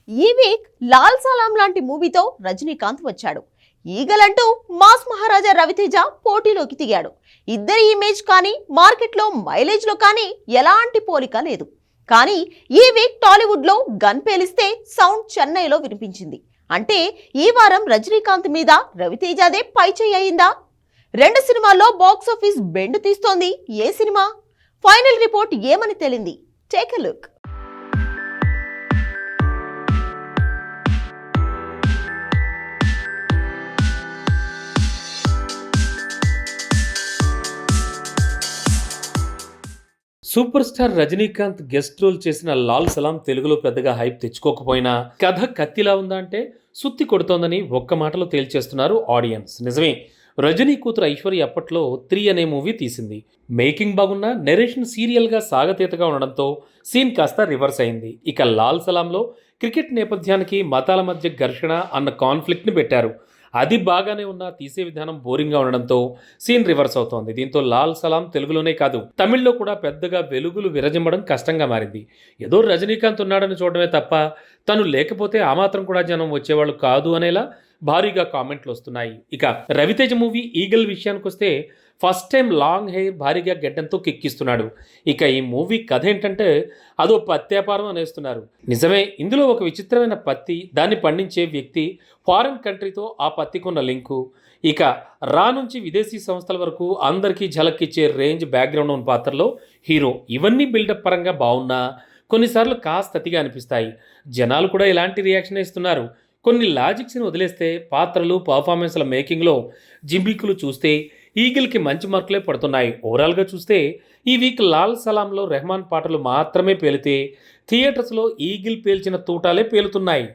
ఈ వీక్ లాల్ సలాం లాంటి మూవీతో రజనీకాంత్ వచ్చాడు. ఈగలంటూ మాస్ మహారాజా రవితేజ పోటీలోకి దిగాడు. ఇద్దరి ఇమేజ్ కానీ మార్కెట్లో మైలేజ్ లో కానీ ఎలాంటి పోలిక లేదు. కానీ ఈ వీక్ టాలీవుడ్ లో గన్ పేలిస్తే సౌండ్ చెన్నైలో వినిపించింది. అంటే ఈ వారం రజనీకాంత్ మీద రవితేజదే పైచేయి అయిందా? రెండు సినిమాల్లో బాక్స్ ఆఫీస్ బెండు తీస్తోంది ఏ సినిమా? ఫైనల్ రిపోర్ట్ ఏమని తేలింది? Take a look. Super star Rajinikanth guest role చేసిన లాల్ సలాం తెలుగులో పెద్దగా హైప్ తెచ్చుకోకపోయినా కథ కత్తిలా ఉందా అంటే సుత్తి కొడుతోందని ఒక్క మాటలో తేల్చేస్తున్నారు ఆడియన్స్. నిజమే, రజనీ కూతురు ఐశ్వర్య అప్పట్లో 3 అనే మూవీ తీసింది. మేకింగ్ బాగున్నా నెరేషన్ సీరియల్గా సాగతీతగా ఉండడంతో సీన్ కాస్త రివర్స్ అయింది. ఇక లాల్ సలాంలో క్రికెట్ నేపథ్యానికి మతాల మధ్య ఘర్షణ అన్న కాన్ఫ్లిక్ట్ని పెట్టారు. అది బాగానే ఉన్నా తీసే విధానం బోరింగ్గా ఉండడంతో సీన్ రివర్స్ అవుతోంది. దీంతో లాల్ సలాం తెలుగులోనే కాదు తమిళ్లో కూడా పెద్దగా వెలుగులు విరజిమ్మడం కష్టంగా మారింది. ఏదో రజనీకాంత్ ఉన్నాడని చూడడమే తప్ప తను లేకపోతే ఆ మాత్రం కూడా జనం వచ్చేవాళ్ళు కాదు అనేలా భారీగా కామెంట్లు వస్తున్నాయి. ఇక రవితేజ మూవీ ఈగల్ విషయానికి వస్తే ఫస్ట్ టైం లాంగ్ హెయిర్ భారీగా గెడ్డంతో కిక్కిస్తున్నాడు. ఇక ఈ మూవీ కథ ఏంటంటే అదో పత్తి వ్యాపారం అనేస్తున్నారు. నిజమే, ఇందులో ఒక విచిత్రమైన పత్తి, దాన్ని పండించే వ్యక్తి, ఫారిన్ కంట్రీతో ఆ పత్తికున్న లింకు, ఇక రా నుంచి విదేశీ సంస్థల వరకు అందరికీ ఝలక్కిచ్చే రేంజ్ బ్యాక్గ్రౌండ్ ఉన్న పాత్రలో హీరో, ఇవన్నీ బిల్డప్ పరంగా బాగున్నా కొన్నిసార్లు కాస్త అతిగా అనిపిస్తాయి. జనాలు కూడా ఇలాంటి రియాక్షన్ ఇస్తున్నారు. కొన్ని లాజిక్స్ని వదిలేస్తే పాత్రలు, పర్ఫార్మెన్స్ల మేకింగ్లో జింబికులు చూస్తే ఈగిల్కి మంచి మార్కులే పడుతున్నాయి. ఓవరాల్గా చూస్తే ఈ వీక్ లాల్ సలాంలో రెహమాన్ పాటలు మాత్రమే పేలితే థియేటర్స్లో ఈగిల్ పేల్చిన తూటాలే పేలుతున్నాయి.